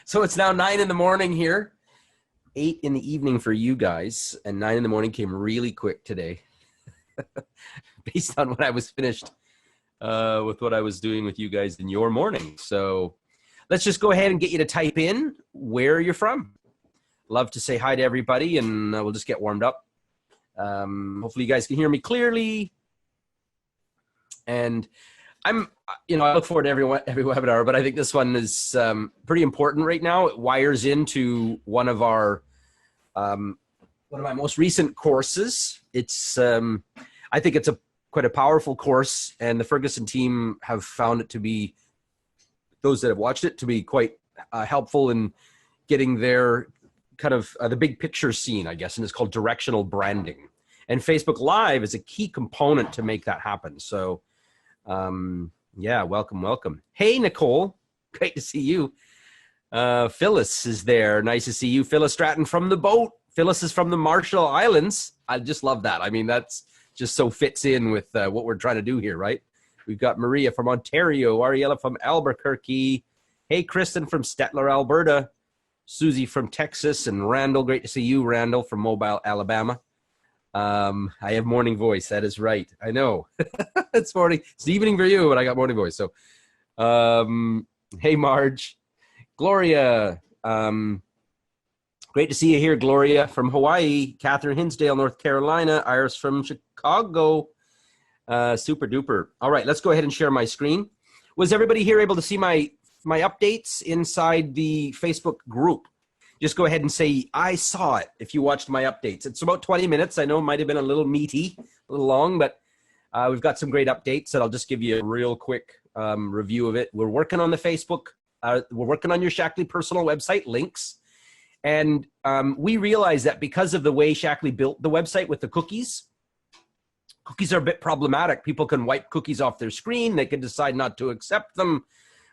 So it's now 9 in the morning here, 8 in the evening for you guys, and 9 in the morning came really quick today based on what I was finished with what I was doing with you guys in your morning. So let's just go ahead and get you to type in where you're from. Love to say hi to everybody, and we'll just get warmed up. Hopefully you guys can hear me clearly. And I look forward to every webinar, but I think this one is pretty important right now. It wires into one of my most recent courses. It's, I think it's quite a powerful course, and the Ferguson team have found it to be, those that have watched it, to be quite helpful in getting their kind of the big picture seen, I guess, and it's called directional branding. And Facebook Live is a key component to make that happen. So, yeah, welcome. Hey, Nicole, great to see you. Phyllis is there. Nice to see you. Phyllis Stratton from the boat. Phyllis is from the Marshall Islands. I just love that. I mean, that's just so fits in with what we're trying to do here, right? We've got Maria from Ontario, Ariella from Albuquerque. Hey, Kristen from Stettler, Alberta. Susie from Texas, and Randall, great to see you, Randall from Mobile, Alabama. I have morning voice. That is right. I know. It's morning. It's evening for you, but I got morning voice. So, hey, Marge. Gloria. Great to see you here, Gloria from Hawaii. Catherine Hinsdale, North Carolina. Iris from Chicago. Super duper. All right, let's go ahead and share my screen. Was everybody here able to see my updates inside the Facebook group? Just go ahead and say, I saw it, if you watched my updates. It's about 20 minutes. I know it might have been a little meaty, a little long, but we've got some great updates that I'll just give you a real quick review of it. We're working on the Facebook. We're working on your Shaklee personal website links. And we realize that because of the way Shaklee built the website with the cookies are a bit problematic. People can wipe cookies off their screen. They can decide not to accept them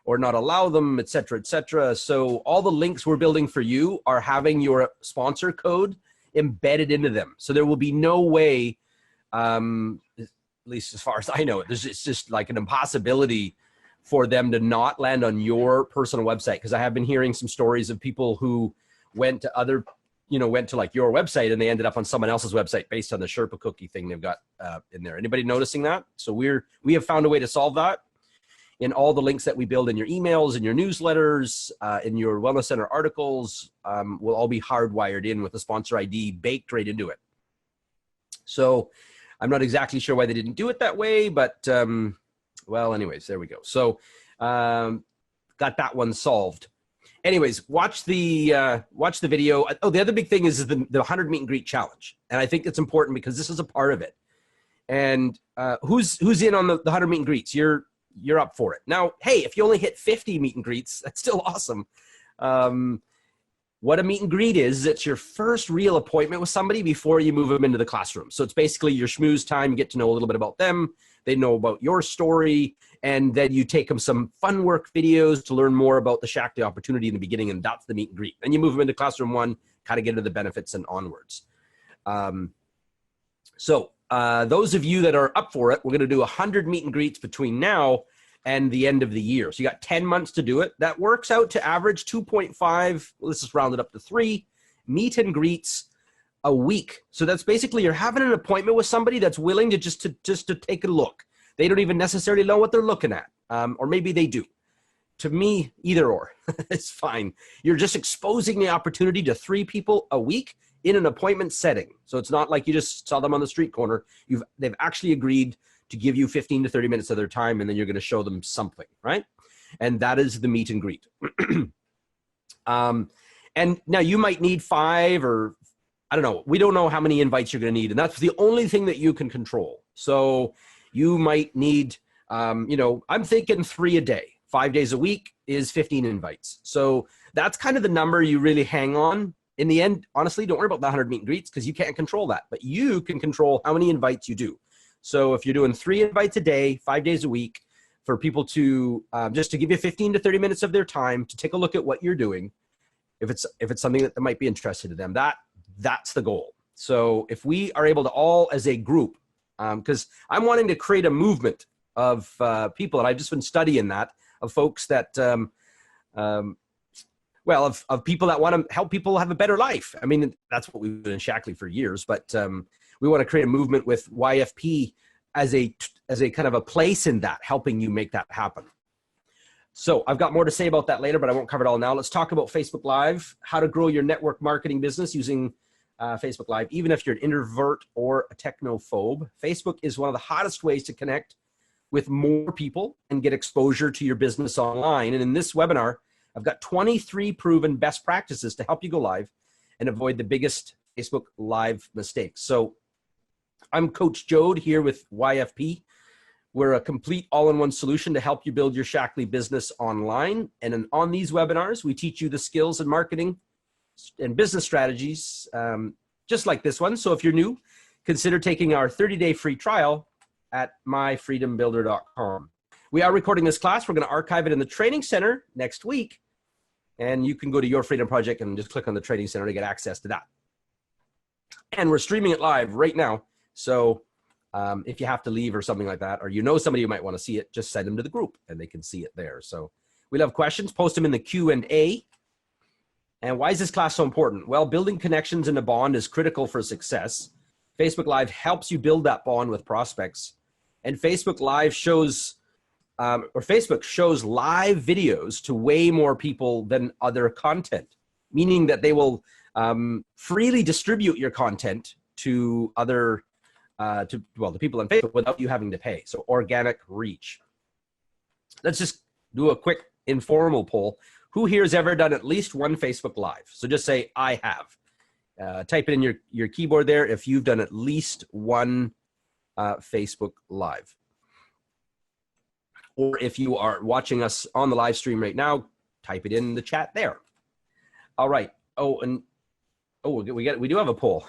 or not allow them, et cetera, et cetera. So all the links we're building for you are having your sponsor code embedded into them. So there will be no way, at least as far as I know, it's just like an impossibility for them to not land on your personal website. Because I have been hearing some stories of people who went to like your website and they ended up on someone else's website based on the Sherpa cookie thing they've got in there. Anybody noticing that? So we have found a way to solve that. In all the links that we build in your emails, in your newsletters, in your Wellness Center articles, will all be hardwired in with the sponsor ID baked right into it. So I'm not exactly sure why they didn't do it that way, but well, anyways, there we go. So got that one solved. Anyways, watch the video. Oh, the other big thing is the 100 meet and greet challenge, and I think it's important because this is a part of it. And who's in on the 100 meet and greets? You're up for it. Now, hey, if you only hit 50 meet and greets, that's still awesome. What a meet and greet is, it's your first real appointment with somebody before you move them into the classroom. So it's basically your schmooze time. You get to know a little bit about them. They know about your story. And then you take them some fun work videos to learn more about the Shaklee opportunity in the beginning. And that's the meet and greet. Then you move them into classroom one, kind of get into the benefits and onwards. Those of you that are up for it, we're going to do 100 meet and greets between now and the end of the year. So you got 10 months to do it. That works out to average 2.5, let's just round it up to 3, meet and greets a week. So that's basically you're having an appointment with somebody that's willing to just to take a look. They don't even necessarily know what they're looking at, or maybe they do. To me, either or, it's fine. You're just exposing the opportunity to 3 people a week in an appointment setting. So it's not like you just saw them on the street corner. They've actually agreed to give you 15 to 30 minutes of their time, and then you're going to show them something, right? And that is the meet and greet. And now you might need 5 or, I don't know. We don't know how many invites you're going to need, and that's the only thing that you can control. So you might need, I'm thinking 3 a day. 5 days a week is 15 invites. So that's kind of the number you really hang on. In the end, honestly, don't worry about the 100 meet and greets because you can't control that, but you can control how many invites you do. So if you're doing 3 invites a day, 5 days a week, for people to just to give you 15 to 30 minutes of their time to take a look at what you're doing, if it's something that might be interested to them, that's the goal. So if we are able to all as a group, because I'm wanting to create a movement of people, and I've just been studying that, of folks that well, of people that want to help people have a better life. I mean, that's what we've been in Shackley for years, but we want to create a movement with YFP as a kind of a place in that, helping you make that happen. So I've got more to say about that later, but I won't cover it all now. Let's talk about Facebook Live, how to grow your network marketing business using Facebook Live, even if you're an introvert or a technophobe. Facebook is one of the hottest ways to connect with more people and get exposure to your business online. And in this webinar, I've got 23 proven best practices to help you go live and avoid the biggest Facebook Live mistakes. So I'm Coach Jode here with YFP. We're a complete all-in-one solution to help you build your Shackley business online. And on these webinars, we teach you the skills and marketing and business strategies, just like this one. So if you're new, consider taking our 30-day free trial at myfreedombuilder.com. We are recording this class. We're going to archive it in the training center next week. And you can go to Your Freedom Project and just click on the training center to get access to that. And we're streaming it live right now. So if you have to leave or something like that, or you know somebody who might want to see it, just send them to the group and they can see it there. So we'll have questions, post them in the Q&A. And why is this class so important? Well, building connections in a bond is critical for success. Facebook Live helps you build that bond with prospects. And Facebook Live shows, Facebook shows live videos to way more people than other content, meaning that they will freely distribute your content to other to people on Facebook without you having to pay. So organic reach. Let's just do a quick informal poll. Who here has ever done at least one Facebook Live? So just say, I have. Type it in your keyboard there if you've done at least one Facebook Live. Or if you are watching us on the live stream right now, type it in the chat there. All right. We do have a poll.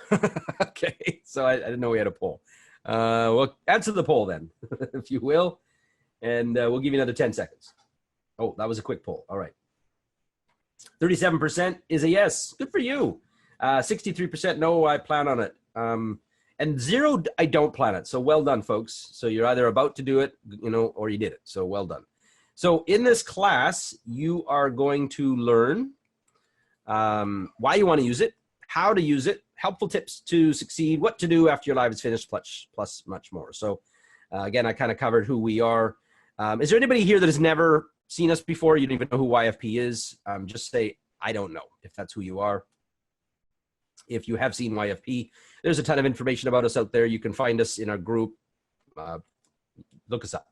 Okay, so I didn't know we had a poll. Well, answer the poll then, if you will, and we'll give you another 10 seconds. Oh, that was a quick poll. All right. 37% is a yes. Good for you. 63% no, I plan on it. And 0, I don't plan it. So well done, folks. So you're either about to do it, or you did it. So well done. So in this class, you are going to learn why you want to use it, how to use it, helpful tips to succeed, what to do after your live is finished, plus much more. So again, I kind of covered who we are. Is there anybody here that has never seen us before? You don't even know who YFP is? Just say, I don't know, if that's who you are. If you have seen YFP, there's a ton of information about us out there. You can find us in our group. Look us up.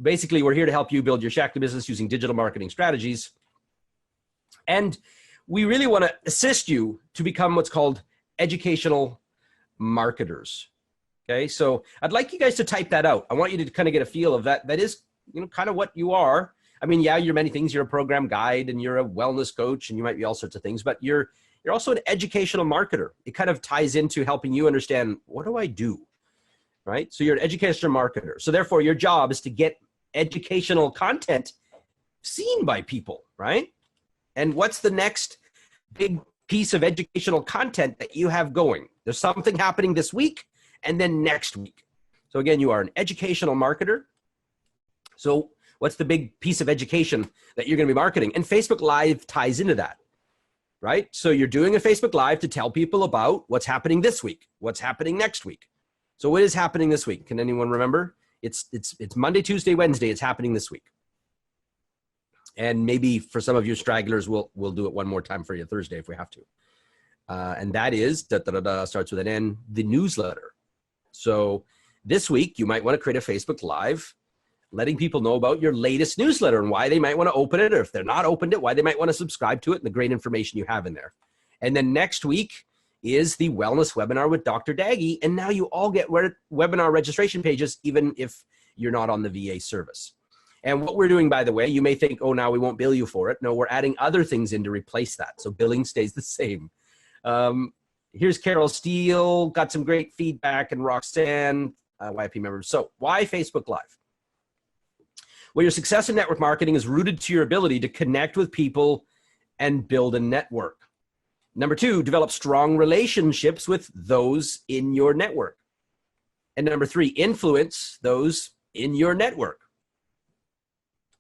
Basically, we're here to help you build your Shackley business using digital marketing strategies. And we really want to assist you to become what's called educational marketers. Okay, so I'd like you guys to type that out. I want you to kind of get a feel of that. That is, kind of what you are. I mean, yeah, you're many things. You're a program guide and you're a wellness coach and you might be all sorts of things, but you're also an educational marketer. It kind of ties into helping you understand, what do I do, right? So you're an educational marketer. So therefore, your job is to get educational content seen by people, right? And what's the next big piece of educational content that you have going? There's something happening this week and then next week. So again, you are an educational marketer. So what's the big piece of education that you're going to be marketing? And Facebook Live ties into that, right? So you're doing a Facebook Live to tell people about what's happening this week, what's happening next week. So what is happening this week? Can anyone remember? It's Monday, Tuesday, Wednesday. It's happening this week. And maybe for some of you stragglers, we'll do it one more time for you Thursday if we have to. And that is, starts with an N, the newsletter. So this week, you might want to create a Facebook Live, letting people know about your latest newsletter and why they might want to open it, or if they're not opened it, why they might want to subscribe to it, and the great information you have in there. And then next week is the wellness webinar with Dr. Daggy. And now you all get webinar registration pages, even if you're not on the VA service. And what we're doing, by the way, you may think, oh, now we won't bill you for it. No, we're adding other things in to replace that. So billing stays the same. Here's Carol Steele, got some great feedback, and Roxanne, YP members. So why Facebook Live? Well, your success in network marketing is rooted to your ability to connect with people and build a network. Number 2, develop strong relationships with those in your network. And number 3, influence those in your network.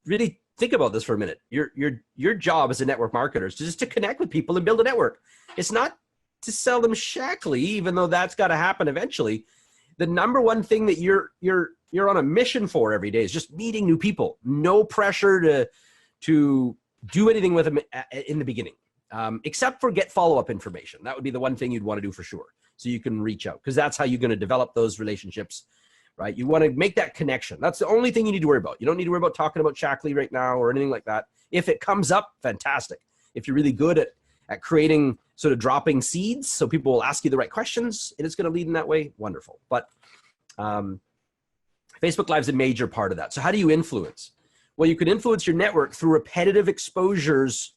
Really think about this for a minute. Your job as a network marketer is just to connect with people and build a network. It's not to sell them Shackley, even though that's got to happen eventually. The number one thing that you're on a mission for every day is just meeting new people. No pressure to do anything with them in the beginning, except for get follow-up information. That would be the one thing you'd want to do for sure. So you can reach out, because that's how you're going to develop those relationships, right? You want to make that connection. That's the only thing you need to worry about. You don't need to worry about talking about Shackley right now or anything like that. If it comes up, fantastic. If you're really good at creating, sort of dropping seeds, so people will ask you the right questions and it's going to lead in that way, wonderful. But Facebook Live is a major part of that. So how do you influence? Well, you can influence your network through repetitive exposures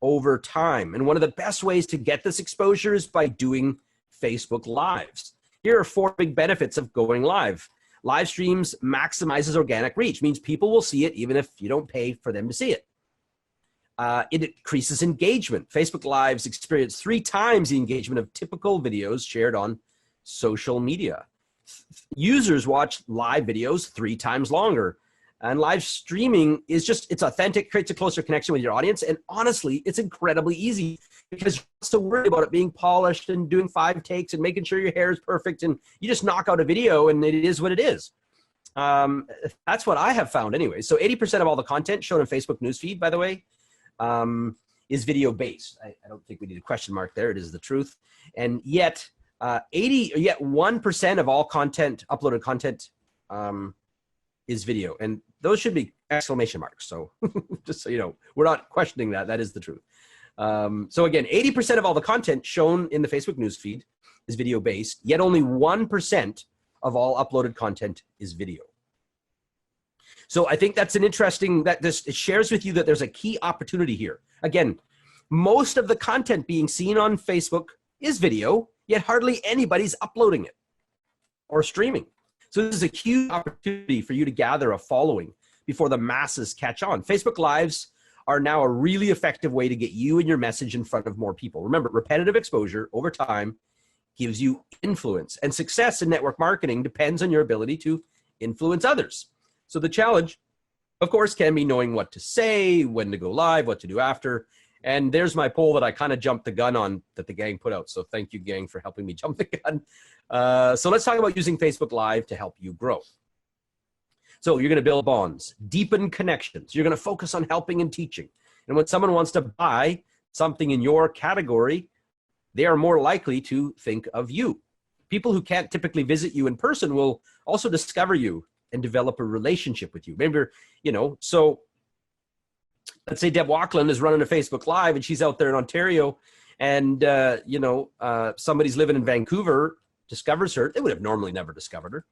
over time. And one of the best ways to get this exposure is by doing Facebook Lives. Here are 4 big benefits of going live. Live streams maximizes organic reach, means people will see it even if you don't pay for them to see it. It increases engagement. Facebook Lives experience 3 times the engagement of typical videos shared on social media. Users watch live videos 3 times longer. And live streaming is just, it's authentic, creates a closer connection with your audience. And honestly, it's incredibly easy because you're not so worried about it being polished and doing 5 takes and making sure your hair is perfect. And you just knock out a video and it is what it is. That's what I have found anyway. So 80% of all the content shown in Facebook newsfeed, by the way, is video based. I don't think we need a question mark there. It is the truth. And yet 1% of all content, uploaded content, is video, and those should be exclamation marks. So just so you know, we're not questioning that. That is the truth. So again, 80% of all the content shown in the Facebook newsfeed is video based, yet only 1% of all uploaded content is video. So I think that's an interesting, that this, it shares with you that there's a key opportunity here. Again, most of the content being seen on Facebook is video, yet hardly anybody's uploading it or streaming. So this is a huge opportunity for you to gather a following before the masses catch on. Facebook Lives are now a really effective way to get you and your message in front of more people. Remember, repetitive exposure over time gives you influence, and success in network marketing depends on your ability to influence others. So the challenge, of course, can be knowing what to say, when to go live, what to do after. And there's my poll that I kind of jumped the gun on that the gang put out. So thank you, gang, for helping me jump the gun. So let's talk about using Facebook Live to help you grow. So you're going to build bonds, deepen connections. You're going to focus on helping and teaching. And when someone wants to buy something in your category, they are more likely to think of you. People who can't typically visit you in person will also discover you and develop a relationship with you. Remember, you know, so let's say Deb Walkland is running a Facebook Live and she's out there in Ontario, and somebody's living in Vancouver discovers her. They would have normally never discovered her.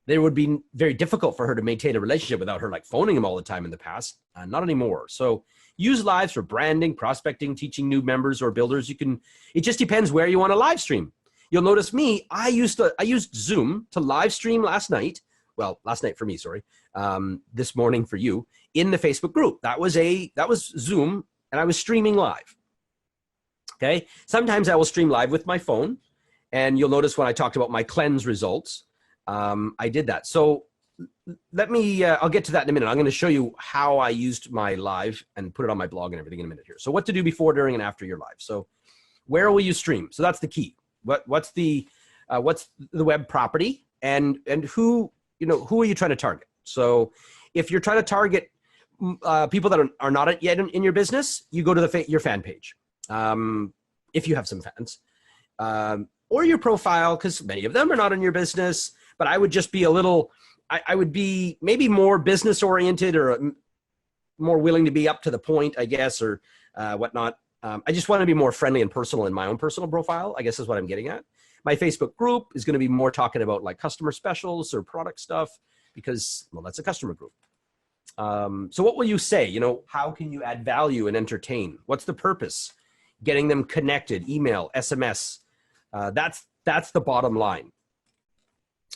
It would be very difficult for her to maintain a relationship without her like phoning him all the time in the past. Not anymore. So use lives for branding, prospecting, teaching new members or builders. It just depends where you want to live stream. You'll notice me, I used Zoom to live stream last night. Well, last night for me, sorry. This morning for you in the Facebook group. That was Zoom, and I was streaming live. Okay. Sometimes I will stream live with my phone, and you'll notice when I talked about my cleanse results, I did that. So let me, I'll get to that in a minute. I'm going to show you how I used my live and put it on my blog and everything in a minute here. So what to do before, during, and after your live. So where will you stream? So that's the key. What's the web property, and who are you trying to target? So if you're trying to target people that are not yet in your business, you go to your fan page. If you have some fans, or your profile, because many of them are not in your business. But I would just be I would be maybe more business oriented, or more willing to be up to the point, I guess, or whatnot. I just want to be more friendly and personal in my own personal profile, I guess is what I'm getting at. My Facebook group is going to be more talking about like customer specials or product stuff because, well, that's a customer group. So what will you say? How can you add value and entertain? What's the purpose? Getting them connected, email, SMS. That's the bottom line.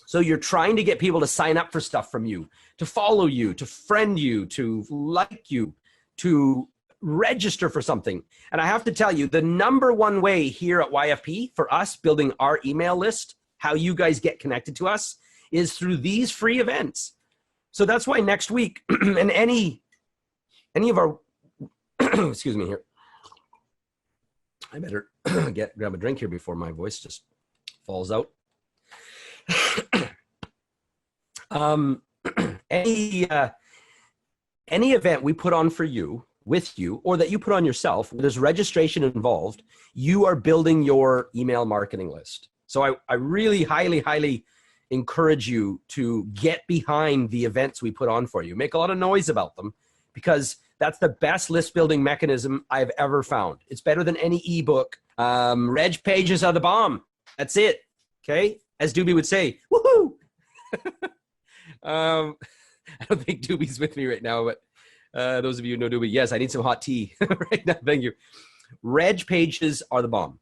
So you're trying to get people to sign up for stuff from you, to follow you, to friend you, to like you, to register for something. And I have to tell you, the #1 way here at YFP for us building our email list, how you guys get connected to us, is through these free events. So that's why next week, and any of our, excuse me here. I better grab a drink here before my voice just falls out. Any event we put on for you, with you, or that you put on yourself, where there's registration involved, you are building your email marketing list. So I really highly encourage you to get behind the events we put on for you. Make a lot of noise about them, because that's the best list building mechanism I've ever found. It's better than any ebook. Reg pages are the bomb. That's it. Okay. As Doobie would say, woohoo. I don't think Doobie's with me right now, but those of you who know Doobie, yes, I need some hot tea right now. Thank you. Reg pages are the bomb.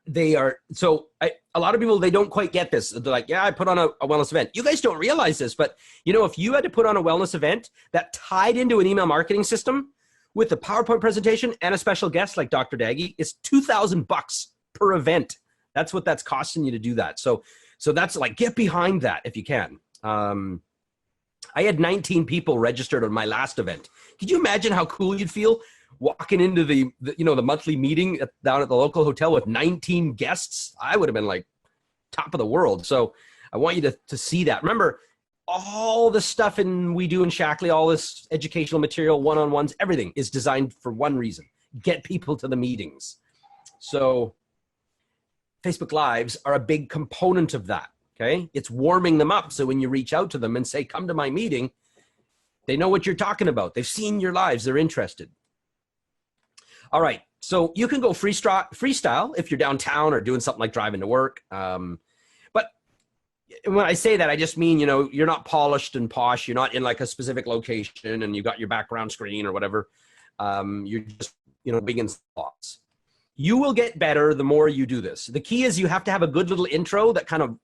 They are, so a lot of people, they don't quite get this. They're like, yeah, I put on a wellness event. You guys don't realize this, but you know, if you had to put on a wellness event that tied into an email marketing system with a PowerPoint presentation and a special guest like Dr. Daggy, it's $2,000 per event. That's what that's costing you to do that. So that's like, get behind that if you can. I had 19 people registered on my last event. Could you imagine how cool you'd feel walking into the monthly meeting down at the local hotel with 19 guests? I would have been like top of the world. So I want you to see that. Remember, all the stuff we do in Shaklee, all this educational material, one-on-ones, everything is designed for one reason: get people to the meetings. So Facebook Lives are a big component of that. Okay, it's warming them up. So when you reach out to them and say, come to my meeting, they know what you're talking about. They've seen your lives. They're interested. All right. So you can go freestyle if you're downtown or doing something like driving to work. But when I say that, I just mean, you're not polished and posh. You're not in like a specific location and you got your background screen or whatever. You're just, big in thoughts. You will get better the more you do this. The key is you have to have a good little intro that kind of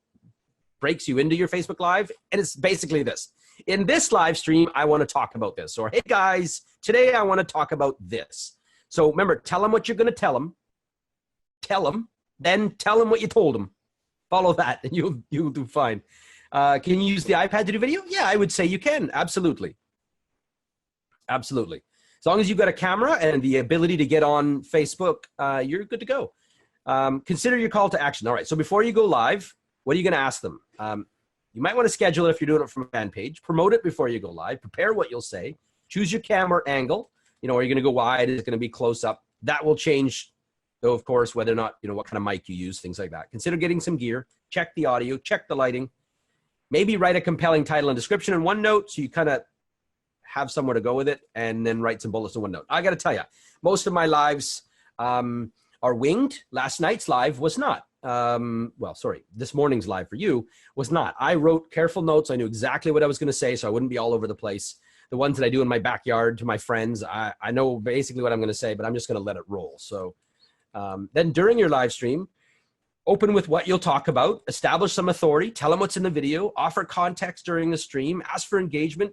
breaks you into your Facebook Live. And it's basically this. In this live stream, I want to talk about this. Or, hey guys, today I want to talk about this. So remember, tell them what you're going to tell them. Tell them, then tell them what you told them. Follow that and you'll do fine. Can you use the iPad to do video? Yeah, I would say you can. Absolutely. Absolutely. As long as you've got a camera and the ability to get on Facebook, you're good to go. Consider your call to action. All right. So before you go live, what are you going to ask them? You might want to schedule it if you're doing it from a fan page. Promote it before you go live. Prepare what you'll say. Choose your camera angle. Are you going to go wide? Is it going to be close up? That will change, though, of course, whether or not, what kind of mic you use, things like that. Consider getting some gear. Check the audio. Check the lighting. Maybe write a compelling title and description in OneNote so you kind of have somewhere to go with it, and then write some bullets in OneNote. I got to tell you, most of my lives are winged. Last night's live was not. This morning's live for you was not. I wrote careful notes. I knew exactly what I was going to say, so I wouldn't be all over the place. The ones that I do in my backyard to my friends, I know basically what I'm going to say, but I'm just going to let it roll. So then during your live stream, open with what you'll talk about, establish some authority, tell them what's in the video, offer context during the stream, ask for engagement,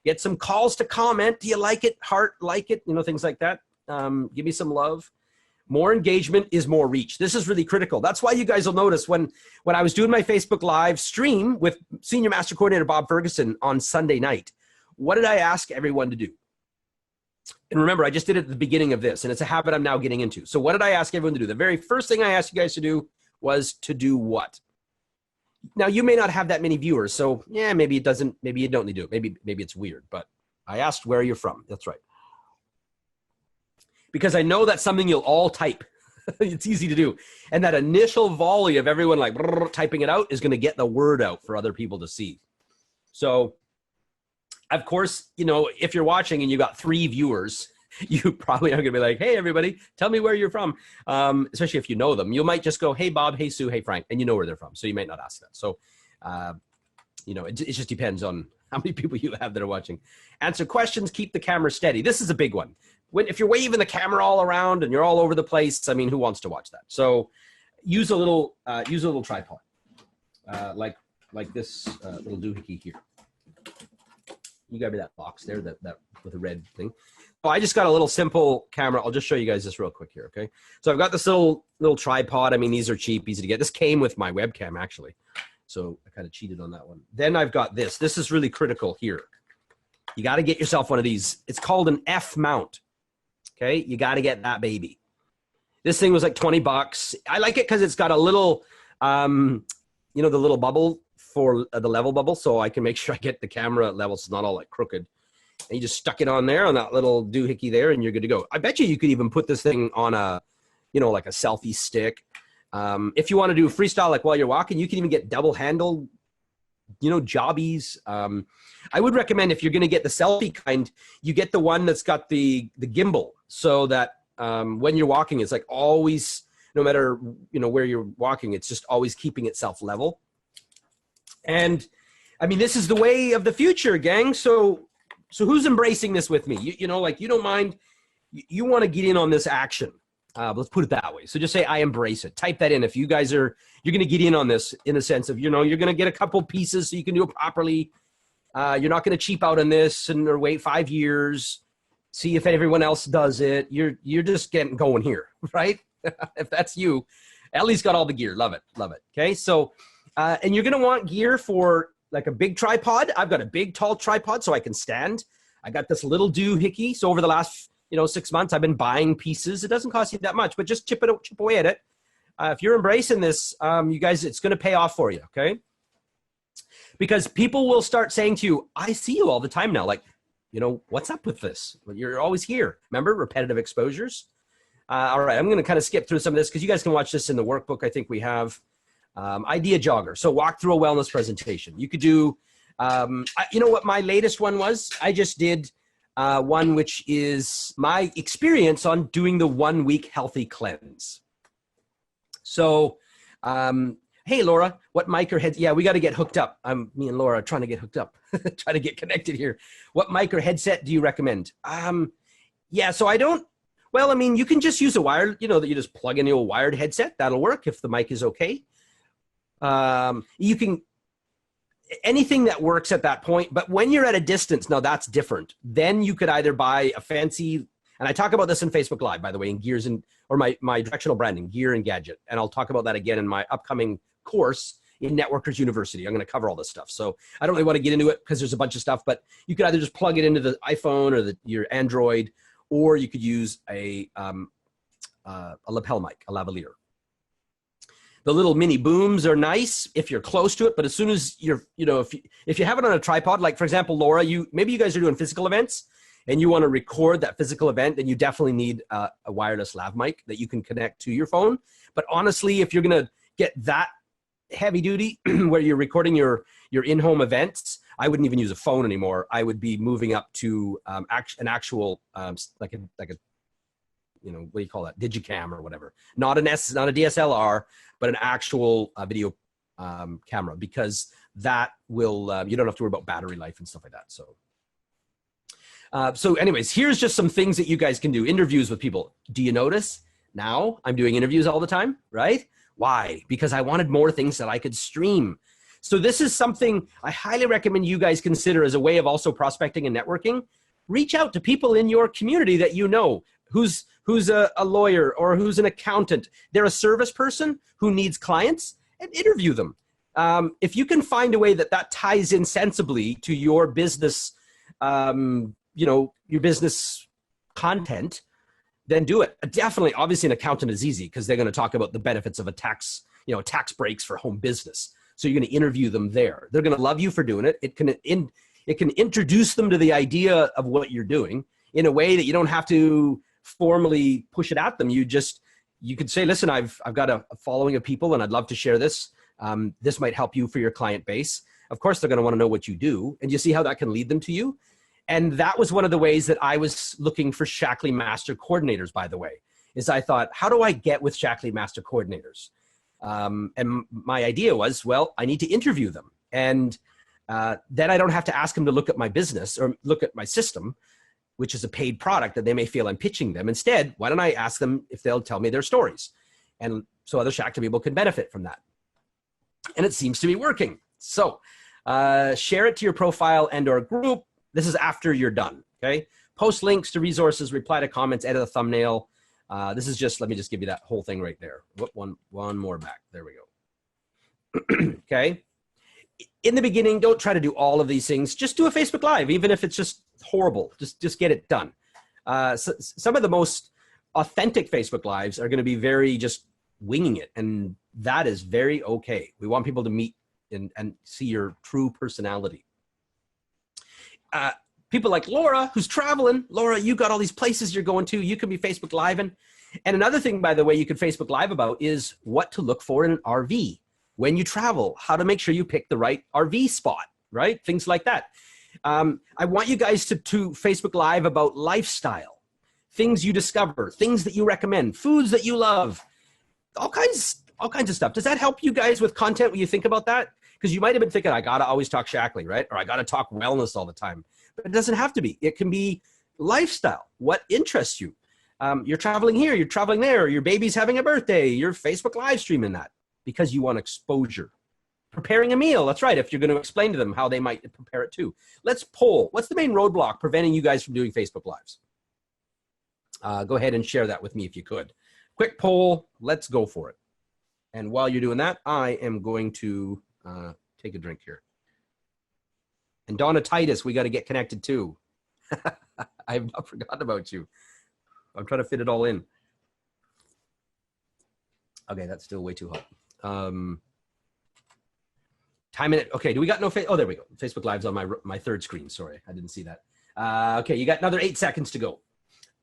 get some calls to comment. Do you like it? Heart, like it, things like that. Give me some love. More engagement is more reach. This is really critical. That's why you guys will notice when I was doing my Facebook Live stream with Senior Master Coordinator Bob Ferguson on Sunday night, what did I ask everyone to do? And remember, I just did it at the beginning of this, and it's a habit I'm now getting into. So what did I ask everyone to do? The very first thing I asked you guys to do was to do what? Now, you may not have that many viewers, so yeah, maybe you don't need to do it. Maybe it's weird, but I asked where you're from. That's right. Because I know that's something you'll all type. It's easy to do. And that initial volley of everyone like typing it out is going to get the word out for other people to see. So, of course, if you're watching and you got 3 viewers, you probably are going to be like, hey, everybody, tell me where you're from. Especially if you know them. You might just go, hey, Bob, hey, Sue, hey, Frank, and you know where they're from. So you might not ask that. So, it just depends on how many people you have that are watching. Answer questions, keep the camera steady. This is a big one. If you're waving the camera all around and you're all over the place, I mean, who wants to watch that? So use a little tripod, like this little doohickey here. You got me that box there, that with a red thing. So I just got a little simple camera. I'll just show you guys this real quick here, okay? So I've got this little tripod. I mean, these are cheap, easy to get. This came with my webcam, actually. So I kind of cheated on that one. Then I've got this. This is really critical here. You got to get yourself one of these. It's called an F mount. Okay, you got to get that baby. This thing was like 20 bucks. I like it because it's got a little, you know, the little bubble for the level bubble, so I can make sure I get the camera level so it's not all like crooked. And you just stuck it on there on that little doohickey there, and you're good to go. I bet you could even put this thing on a, you know, like a selfie stick. If you want to do freestyle, like while you're walking, you can even get double handle, you know, jobbies. I would recommend if you're going to get the selfie kind, you get the one that's got the gimbal, so that when you're walking, it's like always, no matter, you know, where you're walking, it's just always keeping itself level. And I mean, this is the way of the future, gang. So who's embracing this with me? You know, like, you don't mind, you want to get in on this action. Let's put it that way. So just say, I embrace it. Type that in. If you guys are, you're going to get in on this in the sense of, you know, you're going to get a couple pieces so you can do it properly. You're not going to cheap out on this and or wait 5 years, see if everyone else does it. You're just getting going here, right? If that's you, at least got all the gear. Love it. Love it. Okay. So, and you're going to want gear for like a big tripod. I've got a big, tall tripod so I can stand. I got this little doohickey. So over the last, you know, 6 months, I've been buying pieces. It doesn't cost you that much, but just chip away at it. If you're embracing this, you guys, it's going to pay off for you. Okay. Because people will start saying to you, I see you all the time now. Like, you know, what's up with this? Well, you're always here. Remember, repetitive exposures. All right. I'm going to kind of skip through some of this because you guys can watch this in the workbook. I think we have idea jogger. So walk through a wellness presentation. You could do, you know what my latest one was? I just did one which is my experience on doing the 1 week healthy cleanse. So, hey, Laura, what mic or headset? Yeah, we got to get hooked up. Me and Laura are trying to get hooked up, trying to get connected here. What mic or headset do you recommend? Yeah, so I don't, well, I mean, you can just use a wired, you know, that you just plug in a wired headset. That'll work if the mic is okay. You can, anything that works at that point, but when you're at a distance, now that's different. Then you could either buy a fancy, and I talk about this in Facebook Live, by the way, in Gears and, or my directional branding, Gear and Gadget. And I'll talk about that again in my upcoming course in Networkers University. I'm going to cover all this stuff. So I don't really want to get into it because there's a bunch of stuff, but you could either just plug it into the iPhone or your Android, or you could use a lapel mic, a lavalier. The little mini booms are nice if you're close to it, but as soon as you're, you know, if you have it on a tripod, like for example, Laura, maybe you guys are doing physical events and you want to record that physical event, then you definitely need a wireless lav mic that you can connect to your phone. But honestly, if you're going to get that heavy duty where you're recording your in-home events, I wouldn't even use a phone anymore. I would be moving up to an actual like a you know, what do you call that? Digicam or whatever. Not a DSLR, but an actual video camera, because that will, you don't have to worry about battery life and stuff like that. So anyways, here's just some things that you guys can do. Interviews with people. Do you notice now I'm doing interviews all the time, right? Why? Because I wanted more things that I could stream. So this is something I highly recommend you guys consider as a way of also prospecting and networking. Reach out to people in your community that you know, who's a lawyer or who's an accountant. They're a service person who needs clients, and interview them. If you can find a way that ties in sensibly to your business, you know, your business content, then do it. Definitely, obviously an accountant is easy because they're going to talk about the benefits of a tax, you know, tax breaks for home business. So you're going to interview them there. They're going to love you for doing it. It can introduce them to the idea of what you're doing in a way that you don't have to formally push it at them. You could say, listen, I've got a following of people and I'd love to share this. This might help you for your client base. Of course, they're going to want to know what you do, and you see how that can lead them to you. And that was one of the ways that I was looking for Shaklee Master Coordinators, by the way, is I thought, how do I get with Shaklee Master Coordinators? And my idea was, well, I need to interview them. And then I don't have to ask them to look at my business or look at my system, which is a paid product that they may feel I'm pitching them. Instead, why don't I ask them if they'll tell me their stories? And so other Shaklee people can benefit from that. And it seems to be working. So share it to your profile and or group. This is after you're done, okay? Post links to resources, reply to comments, edit a thumbnail. This is just, let me just give you that whole thing right there. One more back. There we go. Okay. in the beginning, don't try to do all of these things. Just do a Facebook Live, even if it's just horrible. Just get it done. So some of the most authentic Facebook Lives are going to be very just winging it, and that is very okay. We want people to meet and see your true personality. People like Laura, who's traveling. Laura, you got all these places you're going to. You can be Facebook Living. And another thing, by the way, you could Facebook Live about is what to look for in an RV when you travel, how to make sure you pick the right RV spot, right? Things like that. I want you guys to Facebook Live about lifestyle, things you discover, things that you recommend, foods that you love, all kinds of stuff. Does that help you guys with content when you think about that? Because you might have been thinking, I got to always talk Shaklee, right? Or I got to talk wellness all the time. But it doesn't have to be. It can be lifestyle, what interests you. You're traveling here, you're traveling there, your baby's having a birthday, you're Facebook Live streaming that because you want exposure. Preparing a meal, that's right, if you're going to explain to them how they might prepare it too. Let's poll. What's the main roadblock preventing you guys from doing Facebook Lives? Go ahead and share that with me if you could. Quick poll, let's go for it. And while you're doing that, I am going to take a drink here. And Donna Titus, we got to get connected too. I have not forgotten about you. I'm trying to fit it all in. Okay, that's still way too hot. Time in it. Okay, do we got no face? Oh, there we go. Facebook Live's on my third screen. Sorry, I didn't see that. Okay, you got another 8 seconds to go.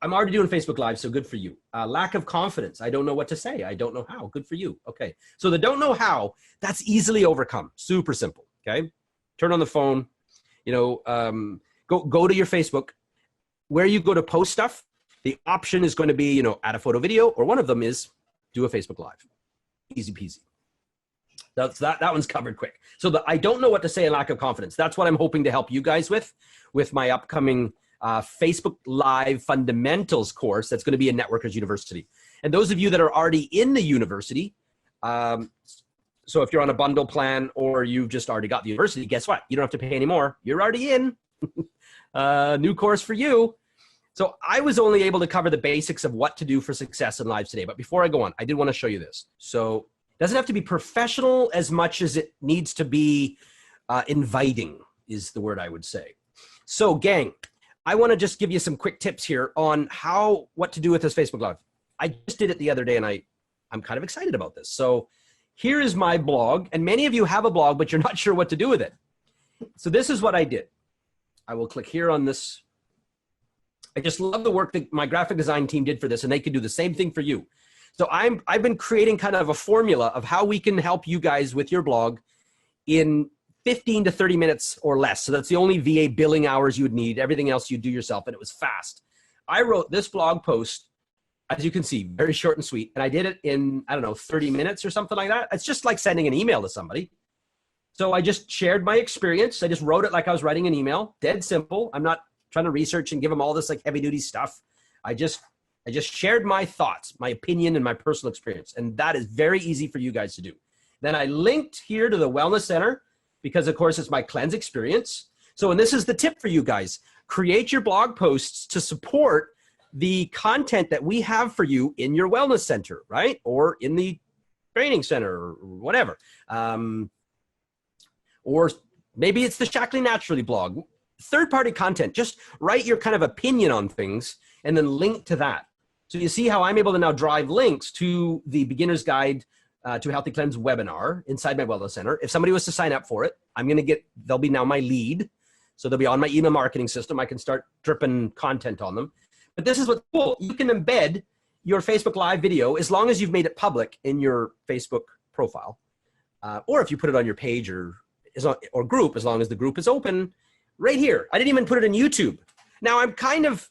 I'm already doing Facebook Live, so good for you. Lack of confidence. I don't know what to say. I don't know how. Good for you. Okay, so the don't know how, that's easily overcome. Super simple, okay? Turn on the phone. You know, go to your Facebook. Where you go to post stuff, the option is going to be, you know, add a photo video, or one of them is do a Facebook Live. Easy peasy. That one's covered quick. So I don't know what to say and lack of confidence. That's what I'm hoping to help you guys with my upcoming Facebook Live Fundamentals course that's going to be in Networkers University. And those of you that are already in the university, so if you're on a bundle plan or you've just already got the university, guess what? You don't have to pay anymore. You're already in. New course for you. So I was only able to cover the basics of what to do for success in lives today. But before I go on, I did want to show you this. So it doesn't have to be professional as much as it needs to be inviting is the word I would say. So gang, I want to just give you some quick tips here on what to do with this Facebook Live. I just did it the other day and I'm kind of excited about this. So here is my blog, and many of you have a blog, but you're not sure what to do with it. So this is what I did. I will click here on this. I just love the work that my graphic design team did for this, and they can do the same thing for you. So I've been creating kind of a formula of how we can help you guys with your blog in 15 to 30 minutes or less. So that's the only VA billing hours you would need. Everything else you do yourself, and it was fast. I wrote this blog post, as you can see, very short and sweet, and I did it in, I don't know, 30 minutes or something like that. It's just like sending an email to somebody. So I just shared my experience. I just wrote it like I was writing an email, dead simple. I'm not trying to research and give them all this like heavy duty stuff. I just shared my thoughts, my opinion, and my personal experience. And that is very easy for you guys to do. Then I linked here to the Wellness Center because of course it's my cleanse experience. So, and this is the tip for you guys, create your blog posts to support the content that we have for you in your Wellness Center, right? Or in the training center or whatever. Or maybe it's the Shaklee Naturally blog. Third-party content, just write your kind of opinion on things and then link to that. So you see how I'm able to now drive links to the Beginner's Guide to Healthy Cleanse webinar inside my Wellness Center. If somebody was to sign up for it, they'll be now my lead. So they'll be on my email marketing system. I can start dripping content on them. But this is what's cool. You can embed your Facebook Live video as long as you've made it public in your Facebook profile. Or if you put it on your page or group, as long as the group is open, right here. I didn't even put it in YouTube. Now I'm kind of,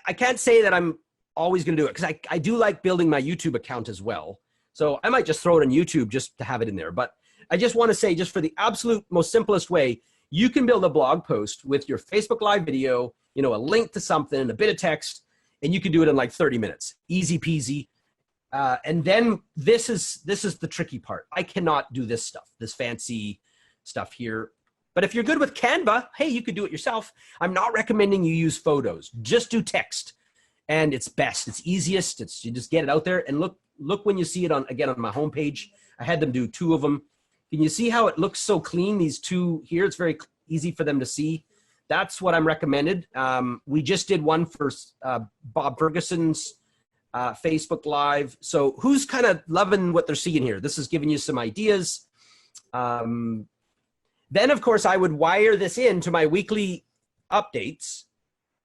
I can't say that I'm always going to do it because I do like building my YouTube account as well. So I might just throw it on YouTube just to have it in there. But I just want to say, just for the absolute most simplest way, you can build a blog post with your Facebook Live video, you know, a link to something, a bit of text, and you can do it in like 30 minutes. Easy peasy. And then this is the tricky part. I cannot do this stuff, this fancy stuff here. But if you're good with Canva, hey, you could do it yourself. I'm not recommending you use photos. Just do text. And it's best. It's easiest. You just get it out there. And look when you see it again on my homepage. I had them do 2 of them. Can you see how it looks so clean? These two here, it's very easy for them to see. That's what I'm recommended. We just did one for Bob Ferguson's Facebook Live. So who's kind of loving what they're seeing here? This is giving you some ideas. Then, of course, I would wire this into my weekly updates.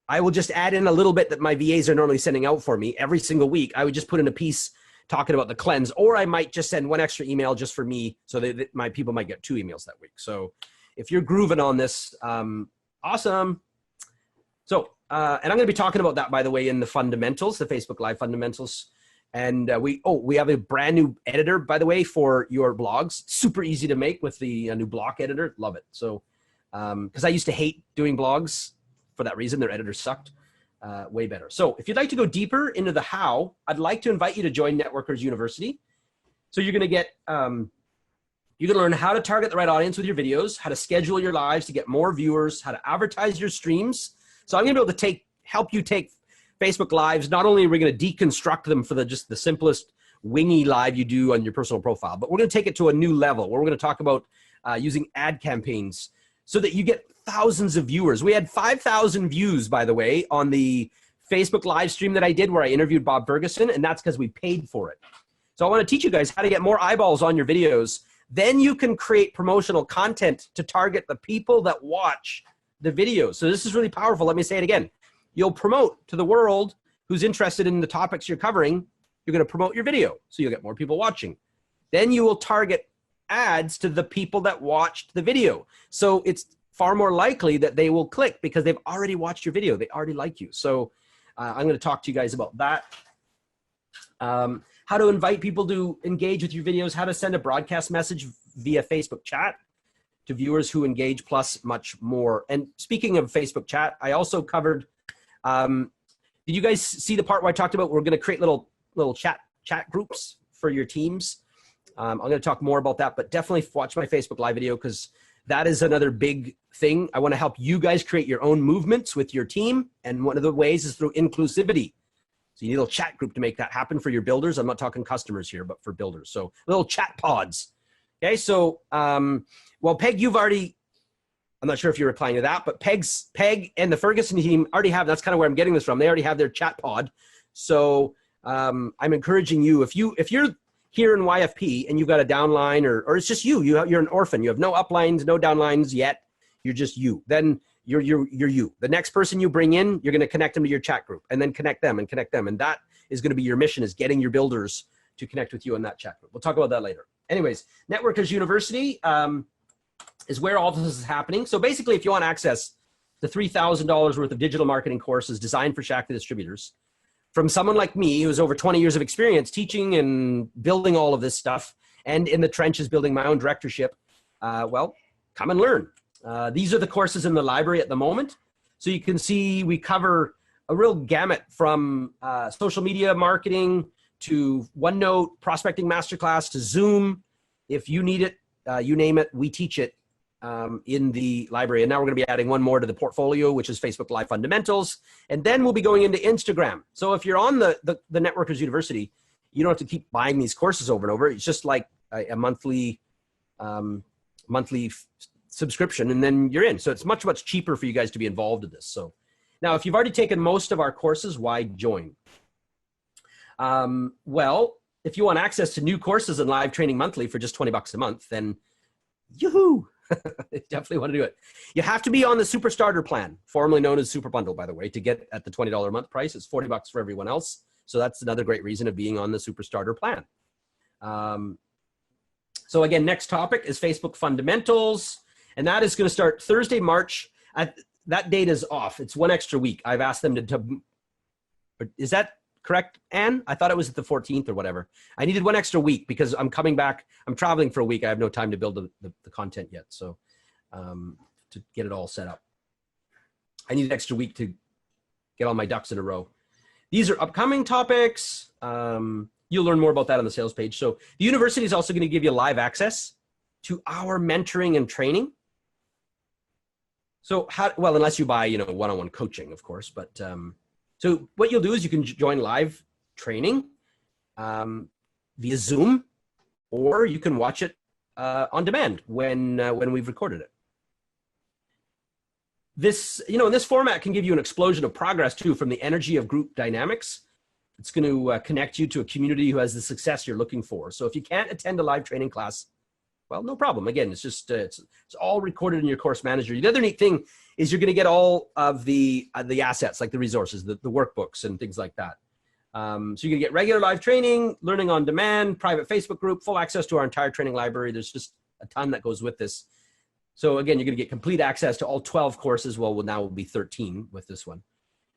I will just add in a little bit that my VAs are normally sending out for me every single week. I would just put in a piece talking about the cleanse, or I might just send one extra email just for me so that my people might get 2 emails that week. So if you're grooving on this, awesome. So, and I'm going to be talking about that, by the way, in the fundamentals, the Facebook Live fundamentals. And we have a brand new editor, by the way, for your blogs. Super easy to make with the new block editor. Love it. So, because I used to hate doing blogs for that reason. Their editor sucked. Way better. So if you'd like to go deeper into the how, I'd like to invite you to join Networkers University. So you're going to get, you can learn how to target the right audience with your videos, how to schedule your lives to get more viewers, how to advertise your streams. So I'm going to be able to help you take Facebook Lives. Not only are we going to deconstruct them for just the simplest wingy live you do on your personal profile, but we're going to take it to a new level where we're going to talk about using ad campaigns so that you get thousands of viewers. We had 5,000 views, by the way, on the Facebook live stream that I did where I interviewed Bob Ferguson, and that's because we paid for it. So I want to teach you guys how to get more eyeballs on your videos. Then you can create promotional content to target the people that watch the videos. So this is really powerful. Let me say it again. You'll promote to the world who's interested in the topics you're covering. You're going to promote your video, so you'll get more people watching. Then you will target ads to the people that watched the video. So it's far more likely that they will click because they've already watched your video. They already like you. So I'm going to talk to you guys about that. How to invite people to engage with your videos, how to send a broadcast message via Facebook chat to viewers who engage, plus much more. And speaking of Facebook chat, I also covered, did you guys see the part where I talked about we're going to create little chat groups for your teams? I'm going to talk more about that, but definitely watch my Facebook Live video because that is another big thing. I want to help you guys create your own movements with your team. And one of the ways is through inclusivity. So you need a little chat group to make that happen for your builders. I'm not talking customers here, but for builders. So little chat pods. Okay, so, well, Peg, you've already, I'm not sure if you're replying to that, but Peg and the Ferguson team already have, that's kind of where I'm getting this from. They already have their chat pod. So I'm encouraging you, if you're here in YFP and you've got a downline or it's just you're an orphan, you have no uplines, no downlines yet, you're just you. Then you're you. The next person you bring in, you're going to connect them to your chat group and then connect them. And that is going to be your mission, is getting your builders to connect with you in that chat group. We'll talk about that later. Anyways, Networkers University is where all this is happening. So basically, if you want access to $3,000 worth of digital marketing courses designed for Shakti distributors, from someone like me who has over 20 years of experience teaching and building all of this stuff and in the trenches building my own directorship, well, come and learn. These are the courses in the library at the moment. So you can see we cover a real gamut from social media marketing to OneNote, prospecting masterclass to Zoom. If you need it, you name it, we teach it in the library. And now we're going to be adding one more to the portfolio, which is Facebook Live Fundamentals. And then we'll be going into Instagram. So if you're on the Networkers University, you don't have to keep buying these courses over and over. It's just like a monthly subscription, and then you're in. So it's much, much cheaper for you guys to be involved in this. So now, if you've already taken most of our courses, why join? Well, if you want access to new courses and live training monthly for just $20 a month, then yoo-hoo, definitely want to do it. You have to be on the Super Starter plan, formerly known as Super Bundle, by the way, to get at the $20 a month price. It's $40 for everyone else. So that's another great reason of being on the Super Starter plan. So again, next topic is Facebook Fundamentals. And that is going to start Thursday, March. That date is off. It's one extra week. I've asked them to is that correct, Anne? I thought it was at the 14th or whatever. I needed one extra week because I'm coming back. I'm traveling for a week. I have no time to build the content yet. So to get it all set up, I need an extra week to get all my ducks in a row. These are upcoming topics. You'll learn more about that on the sales page. So the university is also going to give you live access to our mentoring and training. So well, unless you buy, one-on-one coaching, of course, but so what you'll do is you can join live training via Zoom, or you can watch it on demand when we've recorded it. This, in this format can give you an explosion of progress too from the energy of group dynamics. It's going to connect you to a community who has the success you're looking for. So if you can't attend a live training class, well, no problem. Again, it's just it's all recorded in your course manager. The other neat thing is you're going to get all of the assets, like the resources, the workbooks and things like that. So you're going to get regular live training, learning on demand, private Facebook group, full access to our entire training library. There's just a ton that goes with this. So again, you're going to get complete access to all 12 courses. Well, now will be 13 with this one.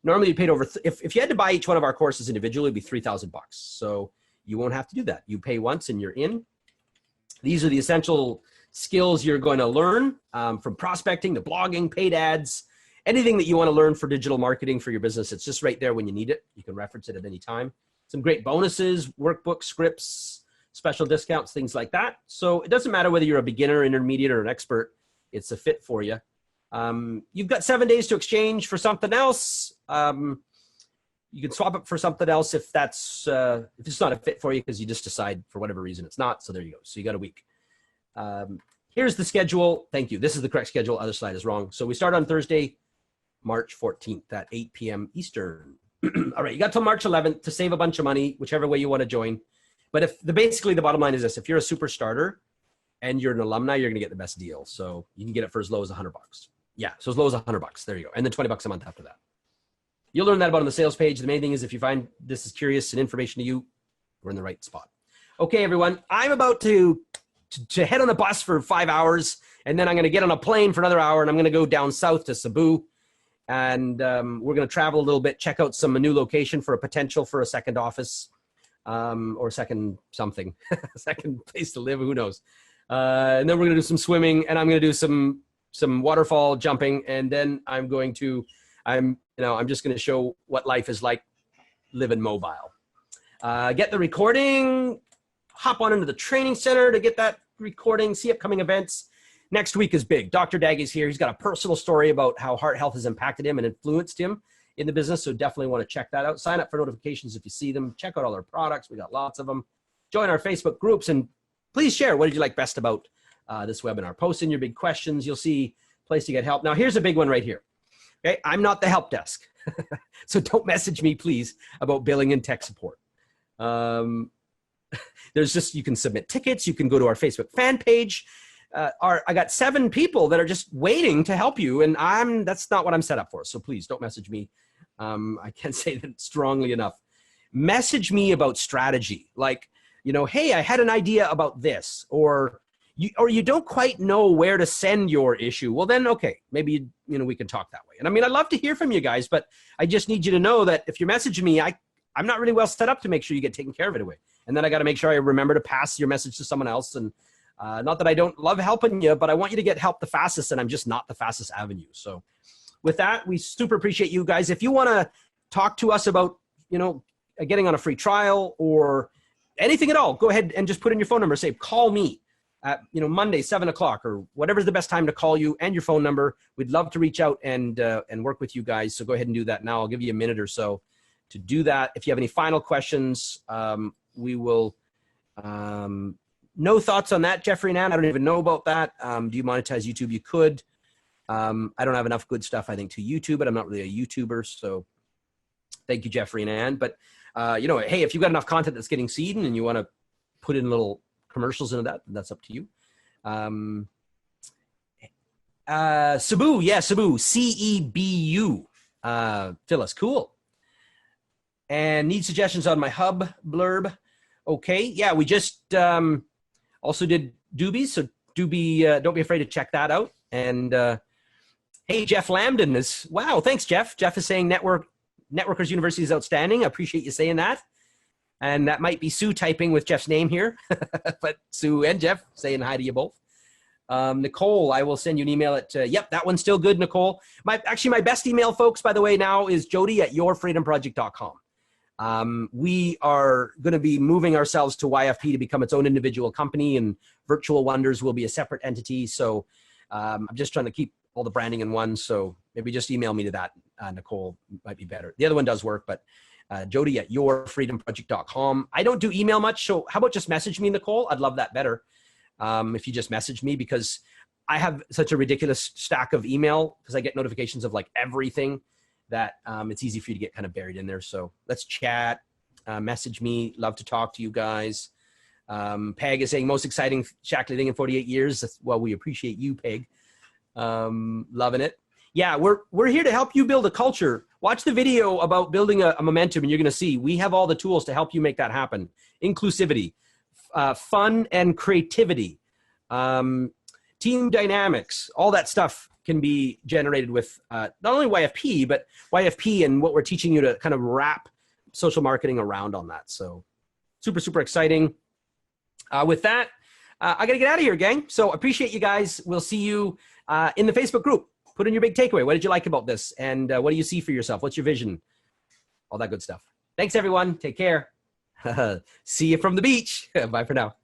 Normally you paid over, if you had to buy each one of our courses individually, it'd be $3,000. So you won't have to do that. You pay once and you're in. These are the essential skills you're going to learn, from prospecting to blogging, paid ads, anything that you want to learn for digital marketing for your business. It's just right there when you need it. You can reference it at any time. Some great bonuses, workbooks, scripts, special discounts, things like that. So it doesn't matter whether you're a beginner, intermediate, or an expert. It's a fit for you. You've got 7 days to exchange for something else. You can swap it for something else if that's if it's not a fit for you because you just decide for whatever reason it's not. So there you go. So you got a week. Here's the schedule. Thank you. This is the correct schedule. Other slide is wrong. So we start on Thursday, March 14th at 8 p.m. Eastern. All right, you got till March 11th to save a bunch of money, whichever way you want to join. But basically the bottom line is this: if you're a super starter and you're an alumni, you're going to get the best deal. So you can get it for as low as $100. Yeah, so as low as $100. There you go. And then $20 a month after that. You'll learn that about on the sales page. The main thing is if you find this is curious and information to you, we're in the right spot. Okay, everyone, I'm about to head on the bus for 5 hours, and then I'm going to get on a plane for another hour, and I'm going to go down south to Cebu. And we're going to travel a little bit, check out a new location for a potential for a second office, or second something, second place to live, who knows. And then we're going to do some swimming, and I'm going to do some waterfall jumping, and then I'm just going to show what life is like living mobile. Get the recording, hop on into the training center to get that recording, see upcoming events. Next week is big. Dr. Daggie's here. He's got a personal story about how heart health has impacted him and influenced him in the business. So definitely want to check that out. Sign up for notifications if you see them. Check out all our products. We got lots of them. Join our Facebook groups, and please share what did you like best about this webinar. Post in your big questions. You'll see a place to get help. Now here's a big one right here. Okay, I'm not the help desk. So don't message me, please, about billing and tech support. You can submit tickets. You can go to our Facebook fan page. I got 7 people that are just waiting to help you, and that's not what I'm set up for. So please don't message me. I can't say that strongly enough. Message me about strategy. Like, hey, I had an idea about this, or you don't quite know where to send your issue. Well, then, okay, maybe, we can talk that way. And I mean, I'd love to hear from you guys, but I just need you to know that if you're messaging me, I'm not really well set up to make sure you get taken care of it away. And then I got to make sure I remember to pass your message to someone else. And not that I don't love helping you, but I want you to get help the fastest, and I'm just not the fastest avenue. So with that, we super appreciate you guys. If you want to talk to us about, getting on a free trial or anything at all, go ahead and just put in your phone number. Say, call me at, Monday, 7 o'clock, or whatever's the best time to call you, and your phone number. We'd love to reach out and work with you guys. So go ahead and do that now. I'll give you a minute or so to do that. If you have any final questions, we will, no thoughts on that, Jeffrey and Ann. I don't even know about that. Do you monetize YouTube? You could. I don't have enough good stuff, I think, to YouTube, but I'm not really a YouTuber. So thank you, Jeffrey and Ann. But, hey, if you've got enough content that's getting seen and you want to put in little commercials into that, that's up to you. Cebu. Yeah, Cebu. CEBU. Phyllis, cool. And need suggestions on my hub blurb. Okay. Yeah, we just also did Doobie, so Doobie, don't be afraid to check that out. And hey, Jeff Lambden is, wow, thanks, Jeff. Jeff is saying Networkers University is outstanding. I appreciate you saying that. And that might be Sue typing with Jeff's name here, but Sue and Jeff saying hi to you both. Nicole, I will send you an email at, yep, that one's still good, Nicole. My best email, folks, by the way, now is jody@yourfreedomproject.com. We are going to be moving ourselves to YFP to become its own individual company, and Virtual Wonders will be a separate entity. So I'm just trying to keep all the branding in one. So maybe just email me to that, Nicole, might be better. The other one does work, but jody@yourfreedomproject.com. I don't do email much, so how about just message me, Nicole? I'd love that better. if you just message me, because I have such a ridiculous stack of email because I get notifications of like everything that it's easy for you to get kind of buried in there. So let's chat, message me. Love to talk to you guys. Peg is saying most exciting Shaklee thing in 48 years. Well, we appreciate you, Peg. Loving it. Yeah, we're here to help you build a culture. Watch the video about building a momentum, and you're going to see we have all the tools to help you make that happen. Inclusivity, fun and creativity, team dynamics, all that stuff can be generated with not only YFP, but YFP and what we're teaching you to kind of wrap social marketing around on that. So super, super exciting. With that, I got to get out of here, gang. So appreciate you guys. We'll see you in the Facebook group. Put in your big takeaway. What did you like about this? And what do you see for yourself? What's your vision? All that good stuff. Thanks, everyone. Take care. See you from the beach. Bye for now.